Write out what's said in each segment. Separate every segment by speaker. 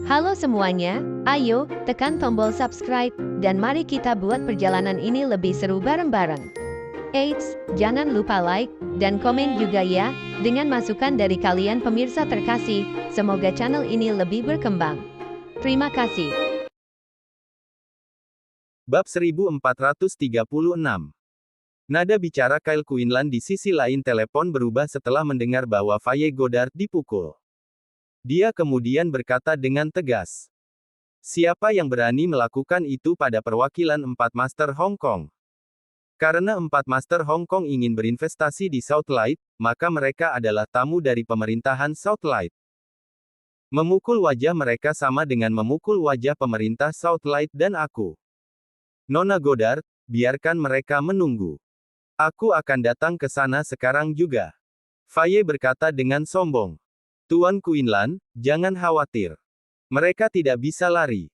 Speaker 1: Halo semuanya, ayo tekan tombol subscribe dan mari kita buat perjalanan ini lebih seru bareng-bareng. Eits, jangan lupa like dan komen juga ya, dengan masukan dari kalian pemirsa terkasih, semoga channel ini lebih berkembang. Terima kasih.
Speaker 2: Bab 1436. Nada bicara Kyle Quinlan di sisi lain telepon berubah setelah mendengar bahwa Faye Goddard dipukul. Dia kemudian berkata dengan tegas, "Siapa yang berani melakukan itu pada perwakilan 4 Master Hong Kong? Karena 4 Master Hong Kong ingin berinvestasi di Southlight, maka mereka adalah tamu dari pemerintahan Southlight. Memukul wajah mereka sama dengan memukul wajah pemerintah Southlight dan aku. Nona Goddard, biarkan mereka menunggu. Aku akan datang ke sana sekarang juga." Faye berkata dengan sombong. "Tuan Quinlan, jangan khawatir. Mereka tidak bisa lari.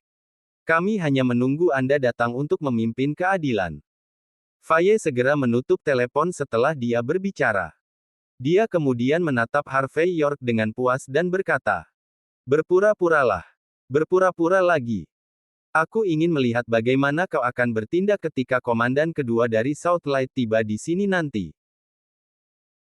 Speaker 2: Kami hanya menunggu Anda datang untuk memimpin keadilan." Faye segera menutup telepon setelah dia berbicara. Dia kemudian menatap Harvey York dengan puas dan berkata, "Berpura-puralah. Berpura-pura lagi. Aku ingin melihat bagaimana kau akan bertindak ketika komandan kedua dari Southlight tiba di sini nanti."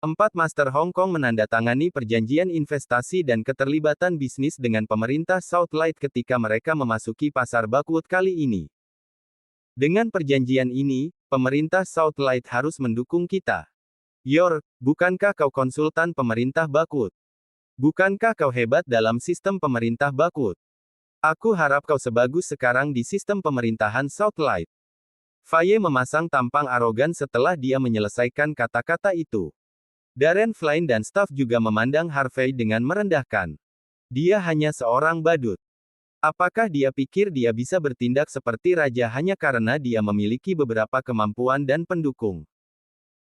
Speaker 2: 4 Master Hong Kong menandatangani perjanjian investasi dan keterlibatan bisnis dengan pemerintah Southlight ketika mereka memasuki pasar Buckwood kali ini. Dengan perjanjian ini, pemerintah Southlight harus mendukung kita. York, bukankah kau konsultan pemerintah Buckwood? Bukankah kau hebat dalam sistem pemerintah Buckwood? Aku harap kau sebagus sekarang di sistem pemerintahan Southlight. Faye memasang tampang arogan setelah dia menyelesaikan kata-kata itu. Darren Flynn dan staf juga memandang Harvey dengan merendahkan. Dia hanya seorang badut. Apakah dia pikir dia bisa bertindak seperti raja hanya karena dia memiliki beberapa kemampuan dan pendukung?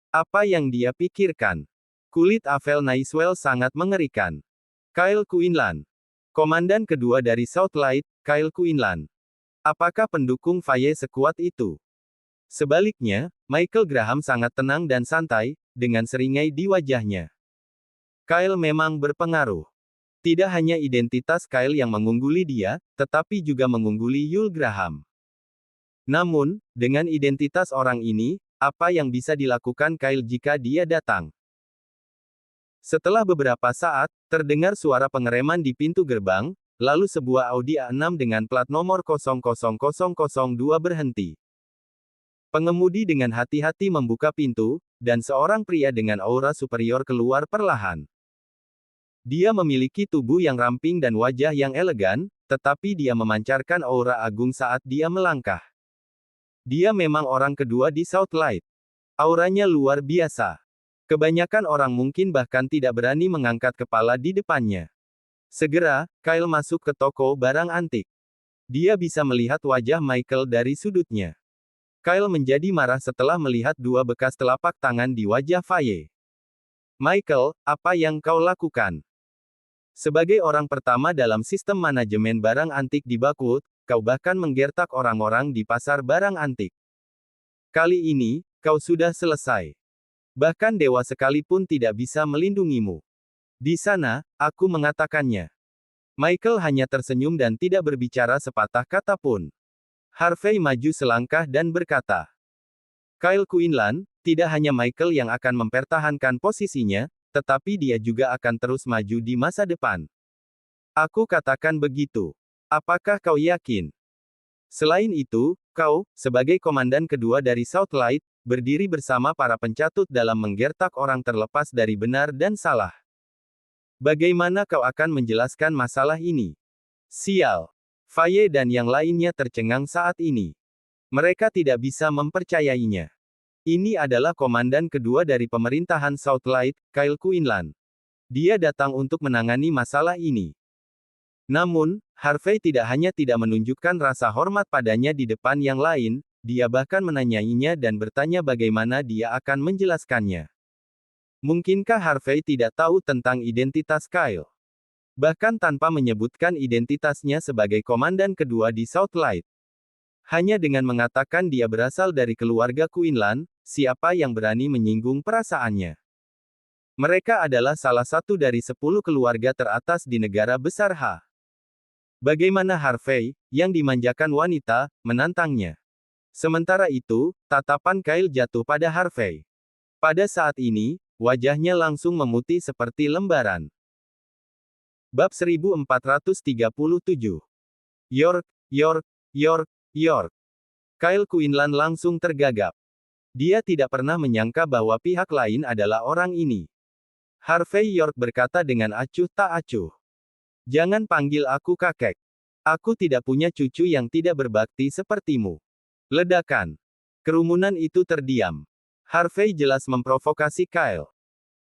Speaker 2: Apa yang dia pikirkan? Kulit Avel Naiswell sangat mengerikan. Kyle Quinlan. Komandan kedua dari Southlight, Kyle Quinlan. Apakah pendukung Faye sekuat itu? Sebaliknya, Michael Graham sangat tenang dan santai, dengan seringai di wajahnya. Kyle memang berpengaruh. Tidak hanya identitas Kyle yang mengungguli dia, tetapi juga mengungguli Yul Graham. Namun, dengan identitas orang ini, apa yang bisa dilakukan Kyle jika dia datang? Setelah beberapa saat, terdengar suara pengereman di pintu gerbang, lalu sebuah Audi A6 dengan plat nomor 00002 berhenti. Pengemudi dengan hati-hati membuka pintu, dan seorang pria dengan aura superior keluar perlahan. Dia memiliki tubuh yang ramping dan wajah yang elegan, tetapi dia memancarkan aura agung saat dia melangkah. Dia memang orang kedua di Southlight. Auranya luar biasa. Kebanyakan orang mungkin bahkan tidak berani mengangkat kepala di depannya. Segera, Kyle masuk ke toko barang antik. Dia bisa melihat wajah Michael dari sudutnya. Kyle menjadi marah setelah melihat dua bekas telapak tangan di wajah Faye. "Michael, apa yang kau lakukan? Sebagai orang pertama dalam sistem manajemen barang antik di Buckwood, kau bahkan menggertak orang-orang di pasar barang antik. Kali ini, kau sudah selesai. Bahkan dewa sekalipun tidak bisa melindungimu. Di sana, aku mengatakannya." Michael hanya tersenyum dan tidak berbicara sepatah kata pun. Harvey maju selangkah dan berkata, "Kyle Quinlan, tidak hanya Michael yang akan mempertahankan posisinya, tetapi dia juga akan terus maju di masa depan. Aku katakan begitu. Apakah kau yakin? Selain itu, kau, sebagai komandan kedua dari Southlight, berdiri bersama para pencatut dalam menggertak orang terlepas dari benar dan salah. Bagaimana kau akan menjelaskan masalah ini?" Sial. Faye dan yang lainnya tercengang saat ini. Mereka tidak bisa mempercayainya. Ini adalah komandan kedua dari pemerintahan Southlight, Kyle Quinlan. Dia datang untuk menangani masalah ini. Namun, Harvey tidak hanya tidak menunjukkan rasa hormat padanya di depan yang lain, dia bahkan menanyainya dan bertanya bagaimana dia akan menjelaskannya. Mungkinkah Harvey tidak tahu tentang identitas Kyle? Bahkan tanpa menyebutkan identitasnya sebagai komandan kedua di Southlight. Hanya dengan mengatakan dia berasal dari keluarga Quinlan, siapa yang berani menyinggung perasaannya? Mereka adalah salah satu dari 10 keluarga teratas di negara besar H. Bagaimana Harvey, yang dimanjakan wanita, menantangnya. Sementara itu, tatapan Kyle jatuh pada Harvey. Pada saat ini, wajahnya langsung memutih seperti lembaran. Bab 1437. York, York, York, York. Kyle Quinlan langsung tergagap. Dia tidak pernah menyangka bahwa pihak lain adalah orang ini. Harvey York berkata dengan acuh tak acuh. Jangan panggil aku kakek. Aku tidak punya cucu yang tidak berbakti sepertimu. Ledakan. Kerumunan itu terdiam. Harvey jelas memprovokasi Kyle.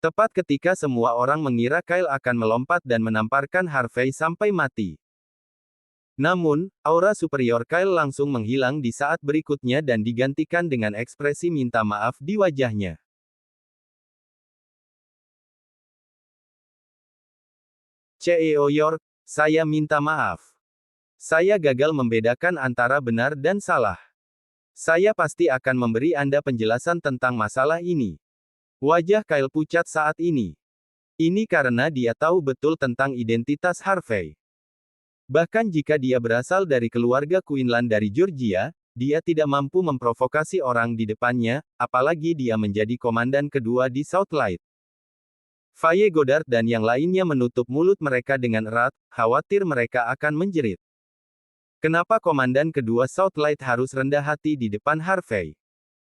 Speaker 2: Tepat ketika semua orang mengira Kyle akan melompat dan menamparkan Harvey sampai mati. Namun, aura superior Kyle langsung menghilang di saat berikutnya dan digantikan dengan ekspresi minta maaf di wajahnya. CEO York, saya minta maaf. Saya gagal membedakan antara benar dan salah. Saya pasti akan memberi Anda penjelasan tentang masalah ini. Wajah Kyle pucat saat ini. Ini karena dia tahu betul tentang identitas Harvey. Bahkan jika dia berasal dari keluarga Quinlan dari Georgia, dia tidak mampu memprovokasi orang di depannya, apalagi dia menjadi komandan kedua di Southlight. Faye Goddard dan yang lainnya menutup mulut mereka dengan erat, khawatir mereka akan menjerit. Kenapa komandan kedua Southlight harus rendah hati di depan Harvey?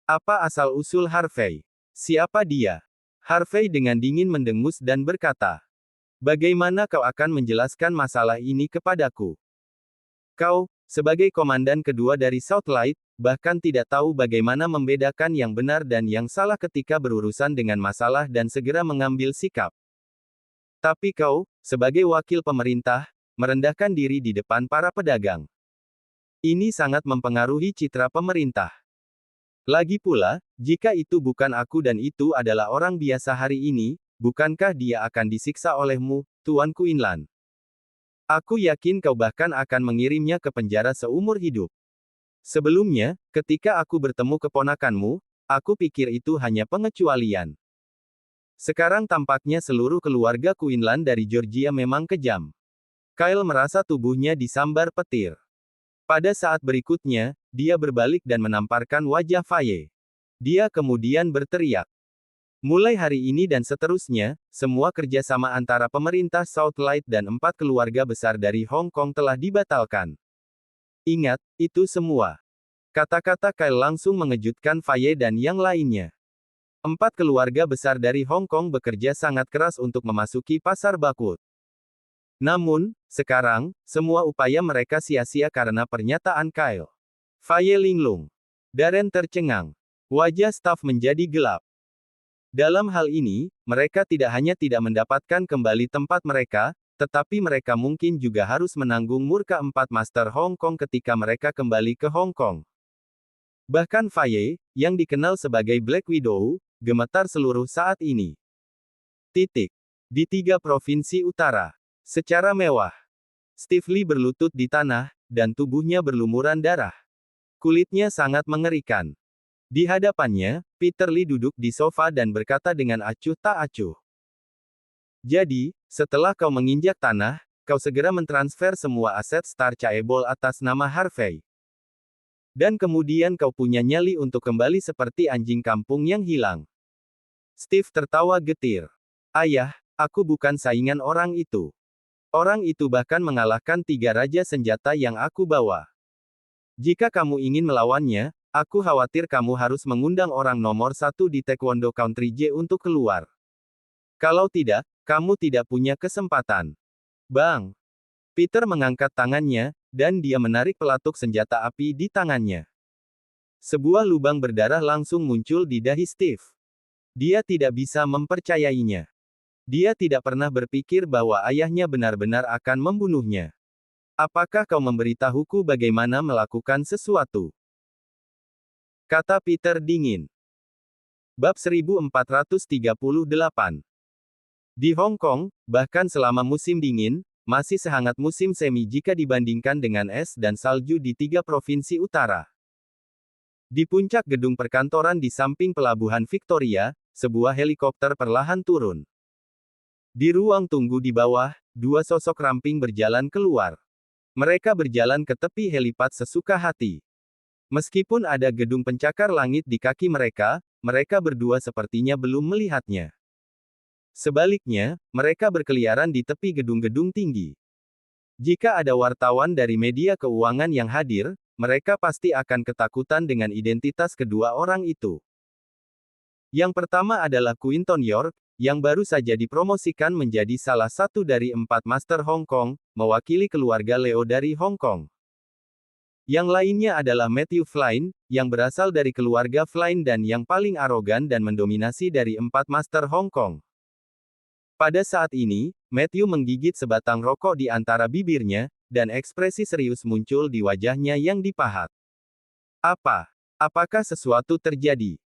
Speaker 2: Apa asal-usul Harvey? Siapa dia? Harvey dengan dingin mendengus dan berkata, bagaimana kau akan menjelaskan masalah ini kepadaku? Kau, sebagai komandan kedua dari Southlight, bahkan tidak tahu bagaimana membedakan yang benar dan yang salah ketika berurusan dengan masalah dan segera mengambil sikap. Tapi kau, sebagai wakil pemerintah, merendahkan diri di depan para pedagang. Ini sangat mempengaruhi citra pemerintah. Lagi pula, jika itu bukan aku dan itu adalah orang biasa hari ini, bukankah dia akan disiksa olehmu, Tuan Quinlan? Aku yakin kau bahkan akan mengirimnya ke penjara seumur hidup. Sebelumnya, ketika aku bertemu keponakanmu, aku pikir itu hanya pengecualian. Sekarang tampaknya seluruh keluarga Quinlan dari Georgia memang kejam. Kyle merasa tubuhnya disambar petir. Pada saat berikutnya, dia berbalik dan menamparkan wajah Faye. Dia kemudian berteriak. Mulai hari ini dan seterusnya, semua kerjasama antara pemerintah Southlight dan 4 keluarga besar dari Hong Kong telah dibatalkan. Ingat, itu semua. Kata-kata Kyle langsung mengejutkan Faye dan yang lainnya. 4 keluarga besar dari Hong Kong bekerja sangat keras untuk memasuki pasar Bakwood. Namun, sekarang, semua upaya mereka sia-sia karena pernyataan Kyle. Faye linglung. Darren tercengang. Wajah staf menjadi gelap. Dalam hal ini, mereka tidak hanya tidak mendapatkan kembali tempat mereka, tetapi mereka mungkin juga harus menanggung murka 4 Master Hong Kong ketika mereka kembali ke Hong Kong. Bahkan Faye, yang dikenal sebagai Black Widow, gemetar seluruh saat ini. Titik. Di 3 provinsi utara. Secara mewah. Steve Lee berlutut di tanah, dan tubuhnya berlumuran darah. Kulitnya sangat mengerikan. Di hadapannya, Peter Lee duduk di sofa dan berkata dengan acuh tak acuh. Jadi, setelah kau menginjak tanah, kau segera mentransfer semua aset Star Chaebol atas nama Harvey. Dan kemudian kau punya nyali untuk kembali seperti anjing kampung yang hilang. Steve tertawa getir. Ayah, aku bukan saingan orang itu. Orang itu bahkan mengalahkan 3 raja senjata yang aku bawa. Jika kamu ingin melawannya, aku khawatir kamu harus mengundang orang nomor 1 di Taekwondo Country J untuk keluar. Kalau tidak, kamu tidak punya kesempatan. Bang! Peter mengangkat tangannya, dan dia menarik pelatuk senjata api di tangannya. Sebuah lubang berdarah langsung muncul di dahi Steve. Dia tidak bisa mempercayainya. Dia tidak pernah berpikir bahwa ayahnya benar-benar akan membunuhnya. Apakah kau memberitahuku bagaimana melakukan sesuatu? Kata Peter dingin. Bab 1438. Di Hong Kong, bahkan selama musim dingin, masih sehangat musim semi jika dibandingkan dengan es dan salju di 3 provinsi utara. Di puncak gedung perkantoran di samping pelabuhan Victoria, sebuah helikopter perlahan turun. Di ruang tunggu di bawah, 2 sosok ramping berjalan keluar. Mereka berjalan ke tepi helipad sesuka hati. Meskipun ada gedung pencakar langit di kaki mereka, mereka berdua sepertinya belum melihatnya. Sebaliknya, mereka berkeliaran di tepi gedung-gedung tinggi. Jika ada wartawan dari media keuangan yang hadir, mereka pasti akan ketakutan dengan identitas kedua orang itu. Yang pertama adalah Quinton York, yang baru saja dipromosikan menjadi salah satu dari 4 Master Hong Kong, mewakili keluarga Leo dari Hong Kong. Yang lainnya adalah Matthew Flynn, yang berasal dari keluarga Flynn dan yang paling arogan dan mendominasi dari 4 Master Hong Kong. Pada saat ini, Matthew menggigit sebatang rokok di antara bibirnya, dan ekspresi serius muncul di wajahnya yang dipahat. Apakah sesuatu terjadi?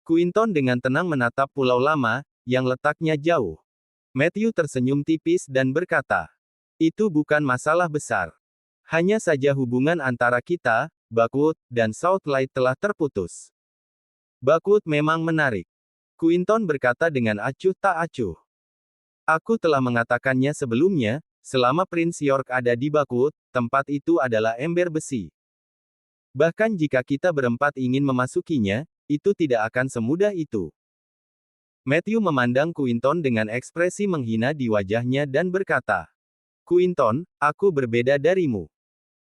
Speaker 2: Quinton dengan tenang menatap pulau lama, yang letaknya jauh. Matthew tersenyum tipis dan berkata, "Itu bukan masalah besar. Hanya saja hubungan antara kita, Buckwood, dan Southlight telah terputus." Buckwood memang menarik. Quinton berkata dengan acuh tak acuh. "Aku telah mengatakannya sebelumnya, selama Prince York ada di Buckwood, tempat itu adalah ember besi. Bahkan jika kita berempat ingin memasukinya, itu tidak akan semudah itu." Matthew memandang Quinton dengan ekspresi menghina di wajahnya dan berkata, "Quinton, aku berbeda darimu.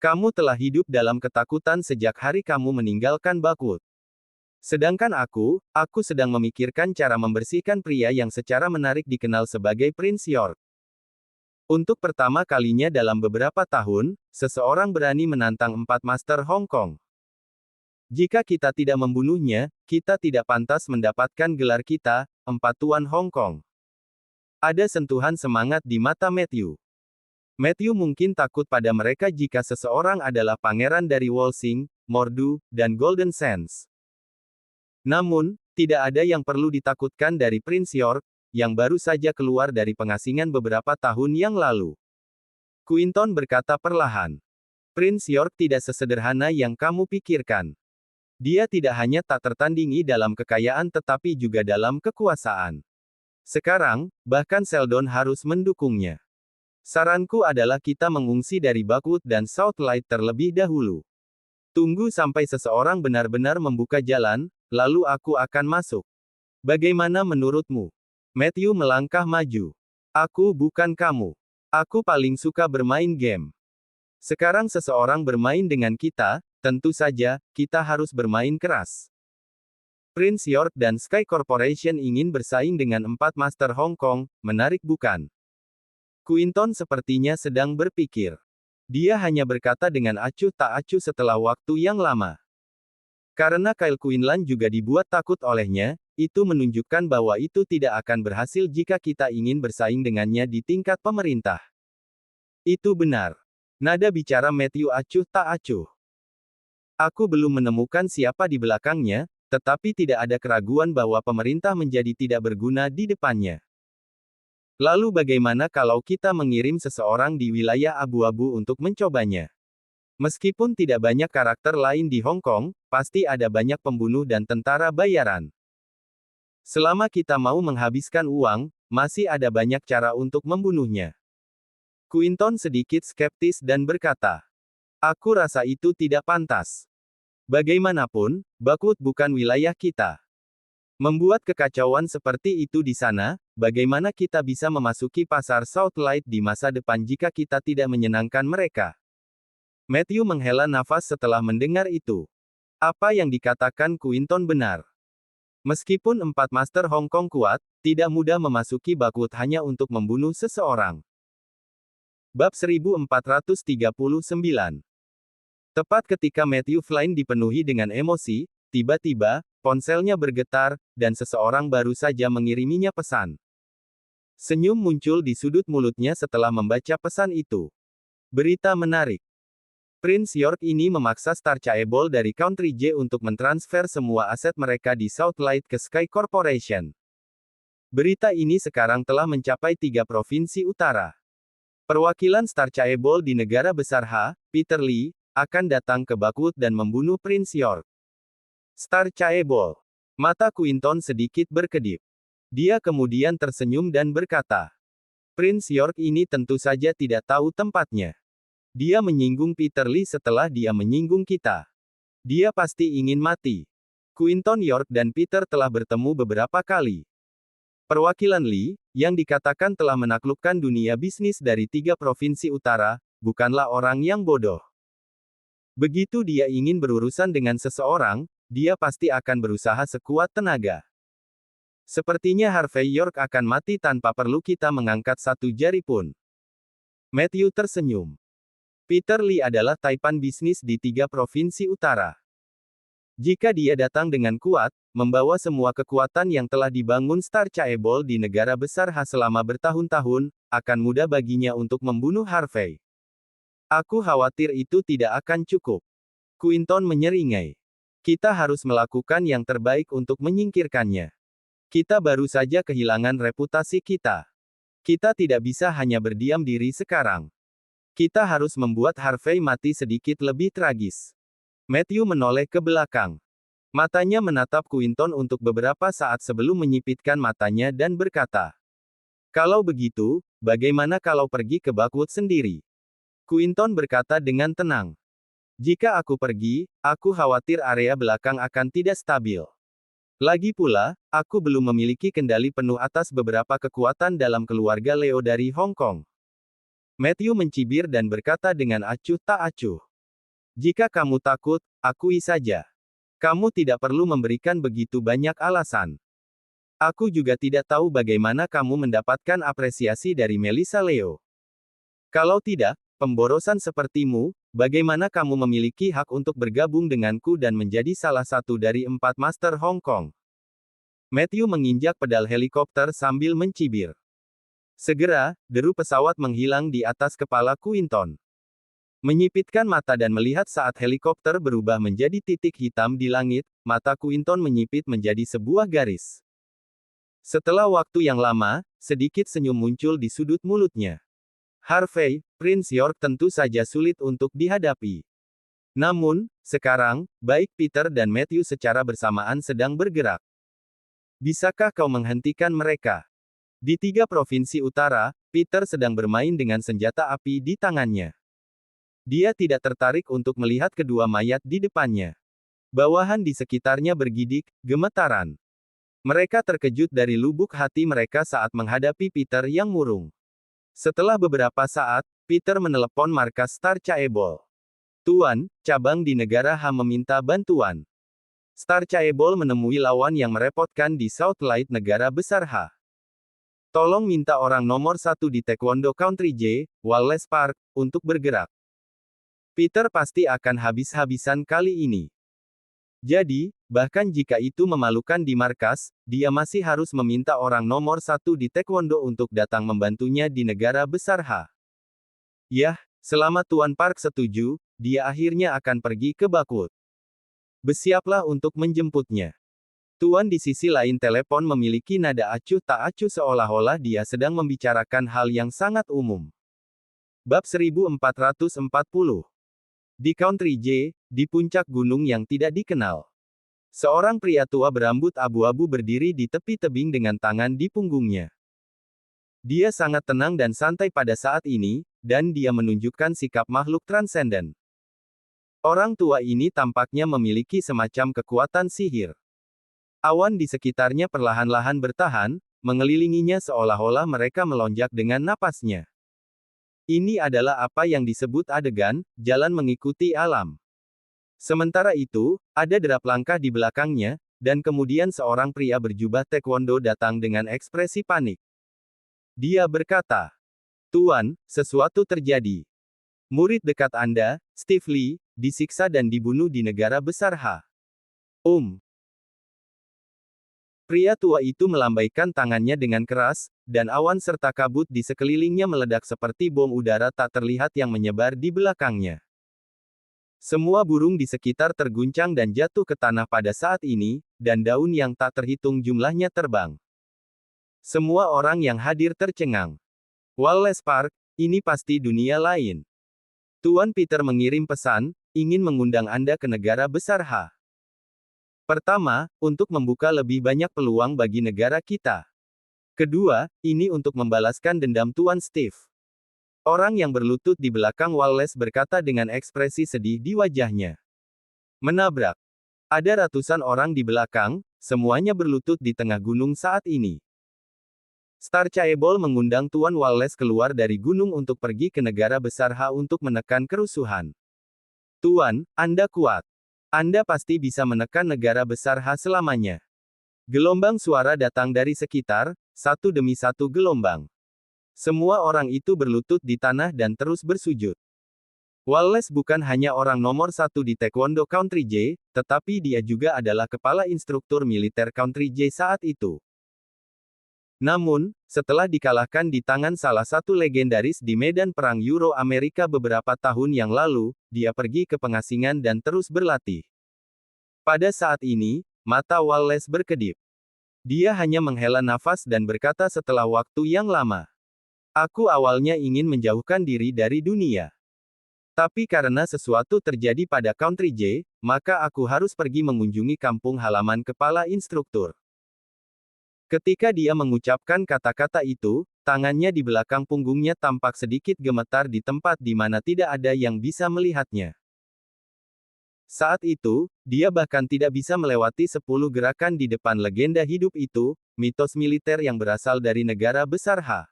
Speaker 2: Kamu telah hidup dalam ketakutan sejak hari kamu meninggalkan Buckwood. Sedangkan aku sedang memikirkan cara membersihkan pria yang secara menarik dikenal sebagai Prince York. Untuk pertama kalinya dalam beberapa tahun, seseorang berani menantang 4 Master Hong Kong. Jika kita tidak membunuhnya, kita tidak pantas mendapatkan gelar kita, 4 Tuan Hong Kong." Ada sentuhan semangat di mata Matthew. Matthew mungkin takut pada mereka jika seseorang adalah pangeran dari Wolsing, Mordu, dan Golden Sands. Namun, tidak ada yang perlu ditakutkan dari Prince York, yang baru saja keluar dari pengasingan beberapa tahun yang lalu. Quinton berkata perlahan. "Prince York tidak sesederhana yang kamu pikirkan. Dia tidak hanya tak tertandingi dalam kekayaan tetapi juga dalam kekuasaan. Sekarang, bahkan Sheldon harus mendukungnya. Saranku adalah kita mengungsi dari Buckwood dan Southlight terlebih dahulu. Tunggu sampai seseorang benar-benar membuka jalan, lalu aku akan masuk. Bagaimana menurutmu?" Matthew melangkah maju. "Aku bukan kamu. Aku paling suka bermain game. Sekarang seseorang bermain dengan kita, tentu saja, kita harus bermain keras. Prince York dan Sky Corporation ingin bersaing dengan 4 Master Hong Kong, menarik bukan?" Quinton sepertinya sedang berpikir. Dia hanya berkata dengan acuh tak acuh setelah waktu yang lama. Karena Kyle Quinlan juga dibuat takut olehnya, itu menunjukkan bahwa itu tidak akan berhasil jika kita ingin bersaing dengannya di tingkat pemerintah. Itu benar. Nada bicara Matthew acuh tak acuh. "Aku belum menemukan siapa di belakangnya, tetapi tidak ada keraguan bahwa pemerintah menjadi tidak berguna di depannya. Lalu bagaimana kalau kita mengirim seseorang di wilayah abu-abu untuk mencobanya? Meskipun tidak banyak karakter lain di Hong Kong, pasti ada banyak pembunuh dan tentara bayaran. Selama kita mau menghabiskan uang, masih ada banyak cara untuk membunuhnya." Quinton sedikit skeptis dan berkata, "Aku rasa itu tidak pantas. Bagaimanapun, Buckwood bukan wilayah kita. Membuat kekacauan seperti itu di sana, bagaimana kita bisa memasuki pasar Southlight di masa depan jika kita tidak menyenangkan mereka?" Matthew menghela nafas setelah mendengar itu. Apa yang dikatakan Quinton benar. Meskipun 4 Master Hong Kong kuat, tidak mudah memasuki Buckwood hanya untuk membunuh seseorang. Bab 1439. Tepat ketika Matthew Flynn dipenuhi dengan emosi, tiba-tiba, ponselnya bergetar, dan seseorang baru saja mengiriminya pesan. Senyum muncul di sudut mulutnya setelah membaca pesan itu. Berita menarik. Prince York ini memaksa Star Chaebol dari Country J untuk mentransfer semua aset mereka di Southlight ke Sky Corporation. Berita ini sekarang telah mencapai 3 provinsi utara. Perwakilan Star Chaebol di negara besar Peter Lee, akan datang ke Buckwood dan membunuh Prince York. Star Chaebol. Mata Quinton sedikit berkedip. Dia kemudian tersenyum dan berkata, "Prince York ini tentu saja tidak tahu tempatnya. Dia menyinggung Peter Lee setelah dia menyinggung kita. Dia pasti ingin mati. Quinton York dan Peter telah bertemu beberapa kali. Perwakilan Lee, yang dikatakan telah menaklukkan dunia bisnis dari 3 provinsi utara, bukanlah orang yang bodoh. Begitu dia ingin berurusan dengan seseorang, dia pasti akan berusaha sekuat tenaga. Sepertinya Harvey York akan mati tanpa perlu kita mengangkat satu jari pun. Matthew tersenyum. Peter Lee adalah taipan bisnis di 3 provinsi utara. Jika dia datang dengan kuat, membawa semua kekuatan yang telah dibangun Star Chaebol di negara besar selama bertahun-tahun, akan mudah baginya untuk membunuh Harvey. Aku khawatir itu tidak akan cukup. Quinton menyeringai. Kita harus melakukan yang terbaik untuk menyingkirkannya. Kita baru saja kehilangan reputasi kita. Kita tidak bisa hanya berdiam diri sekarang. Kita harus membuat Harvey mati sedikit lebih tragis. Matthew menoleh ke belakang. Matanya menatap Quinton untuk beberapa saat sebelum menyipitkan matanya dan berkata, "Kalau begitu, bagaimana kalau pergi ke Buckwood sendiri?" Quinton berkata dengan tenang. "Jika aku pergi, aku khawatir area belakang akan tidak stabil. Lagi pula, aku belum memiliki kendali penuh atas beberapa kekuatan dalam keluarga Leo dari Hong Kong." Matthew mencibir dan berkata dengan acuh tak acuh. "Jika kamu takut, akui saja. Kamu tidak perlu memberikan begitu banyak alasan. Aku juga tidak tahu bagaimana kamu mendapatkan apresiasi dari Melissa Leo. Kalau tidak, pemborosan sepertimu, bagaimana kamu memiliki hak untuk bergabung denganku dan menjadi salah satu dari 4 master Hong Kong?" Matthew menginjak pedal helikopter sambil mencibir. Segera, deru pesawat menghilang di atas kepala Quinton. Menyipitkan mata dan melihat saat helikopter berubah menjadi titik hitam di langit, mata Quinton menyipit menjadi sebuah garis. Setelah waktu yang lama, sedikit senyum muncul di sudut mulutnya. Harvey, Prince York tentu saja sulit untuk dihadapi. Namun, sekarang, baik Peter dan Matthew secara bersamaan sedang bergerak. Bisakah kau menghentikan mereka? Di 3 provinsi utara, Peter sedang bermain dengan senjata api di tangannya. Dia tidak tertarik untuk melihat kedua mayat di depannya. Bawahan di sekitarnya bergidik, gemetaran. Mereka terkejut dari lubuk hati mereka saat menghadapi Peter yang murung. Setelah beberapa saat, Peter menelepon markas Star Chaebol. "Tuan, cabang di negara Ham meminta bantuan. Star Chaebol menemui lawan yang merepotkan di South Light negara besar H. Tolong minta orang nomor 1 di Taekwondo Country J, Wallace Park, untuk bergerak. Peter pasti akan habis-habisan kali ini. Jadi, bahkan jika itu memalukan di markas, dia masih harus meminta orang nomor 1 di Taekwondo untuk datang membantunya di negara besar H. Yah, selama Tuan Park setuju, dia akhirnya akan pergi ke Buckwood. Bersiaplah untuk menjemputnya." Tuan di sisi lain telepon memiliki nada acuh tak acuh seolah-olah dia sedang membicarakan hal yang sangat umum. Bab 1440. Di Country J, di puncak gunung yang tidak dikenal. Seorang pria tua berambut abu-abu berdiri di tepi tebing dengan tangan di punggungnya. Dia sangat tenang dan santai pada saat ini, dan dia menunjukkan sikap makhluk transenden. Orang tua ini tampaknya memiliki semacam kekuatan sihir. Awan di sekitarnya perlahan-lahan bertahan, mengelilinginya seolah-olah mereka melonjak dengan napasnya. Ini adalah apa yang disebut adegan, jalan mengikuti alam. Sementara itu, ada derap langkah di belakangnya, dan kemudian seorang pria berjubah taekwondo datang dengan ekspresi panik. Dia berkata, "Tuan, sesuatu terjadi. Murid dekat Anda, Steve Lee, disiksa dan dibunuh di negara besar H." Pria tua itu melambaikan tangannya dengan keras, dan awan serta kabut di sekelilingnya meledak seperti bom udara tak terlihat yang menyebar di belakangnya. Semua burung di sekitar terguncang dan jatuh ke tanah pada saat ini, dan daun yang tak terhitung jumlahnya terbang. Semua orang yang hadir tercengang. "Wallace Park, ini pasti dunia lain. Tuan Peter mengirim pesan, ingin mengundang Anda ke negara besar H. Pertama, untuk membuka lebih banyak peluang bagi negara kita. Kedua, ini untuk membalaskan dendam Tuan Steve. Orang yang berlutut di belakang Wallace berkata dengan ekspresi sedih di wajahnya. Menabrak. Ada ratusan orang di belakang, semuanya berlutut di tengah gunung saat ini. Starchaebol mengundang Tuan Wallace keluar dari gunung untuk pergi ke negara besar H untuk menekan kerusuhan. Tuan, Anda kuat. Anda pasti bisa menekan negara besar H selamanya. Gelombang suara datang dari sekitar, satu demi satu gelombang. Semua orang itu berlutut di tanah dan terus bersujud. Wallace bukan hanya orang nomor satu di Taekwondo Country J, tetapi dia juga adalah kepala instruktur militer Country J saat itu. Namun, setelah dikalahkan di tangan salah satu legendaris di medan perang Euro-Amerika beberapa tahun yang lalu, dia pergi ke pengasingan dan terus berlatih. Pada saat ini, mata Wallace berkedip. Dia hanya menghela nafas dan berkata setelah waktu yang lama. Aku awalnya ingin menjauhkan diri dari dunia. Tapi karena sesuatu terjadi pada Country J, maka aku harus pergi mengunjungi kampung halaman kepala instruktur. Ketika dia mengucapkan kata-kata itu, tangannya di belakang punggungnya tampak sedikit gemetar di tempat di mana tidak ada yang bisa melihatnya. Saat itu, dia bahkan tidak bisa melewati 10 gerakan di depan legenda hidup itu, mitos militer yang berasal dari negara besar H.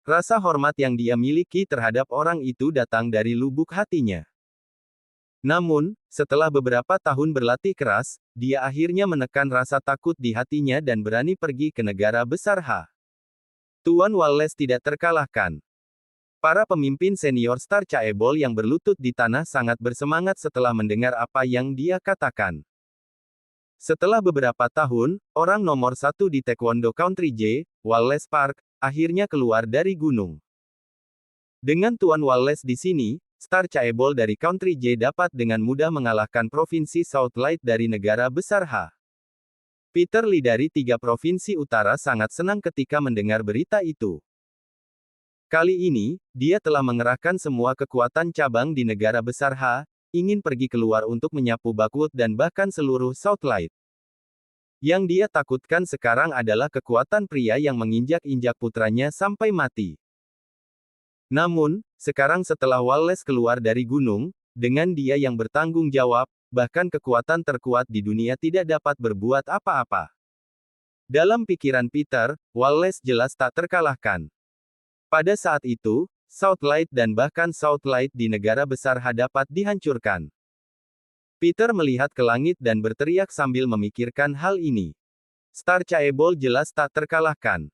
Speaker 2: Rasa hormat yang dia miliki terhadap orang itu datang dari lubuk hatinya. Namun, setelah beberapa tahun berlatih keras, dia akhirnya menekan rasa takut di hatinya dan berani pergi ke negara besar H. Tuan Wallace tidak terkalahkan. Para pemimpin senior Starchaebol yang berlutut di tanah sangat bersemangat setelah mendengar apa yang dia katakan. Setelah beberapa tahun, orang nomor satu di Taekwondo Country J, Wallace Park, akhirnya keluar dari gunung. Dengan Tuan Wallace di sini, Starchaebol dari Country J dapat dengan mudah mengalahkan provinsi Southlight dari negara besar H. Peter Lee dari 3 provinsi utara sangat senang ketika mendengar berita itu. Kali ini, dia telah mengerahkan semua kekuatan cabang di negara besar H, ingin pergi keluar untuk menyapu Buckwood dan bahkan seluruh Southlight. Yang dia takutkan sekarang adalah kekuatan pria yang menginjak-injak putranya sampai mati. Namun, sekarang setelah Wallace keluar dari gunung, dengan dia yang bertanggung jawab, bahkan kekuatan terkuat di dunia tidak dapat berbuat apa-apa. Dalam pikiran Peter, Wallace jelas tak terkalahkan. Pada saat itu, Southlight dan bahkan Southlight di negara besar H dapat dihancurkan. Peter melihat ke langit dan berteriak sambil memikirkan hal ini. Starchaebol jelas tak terkalahkan.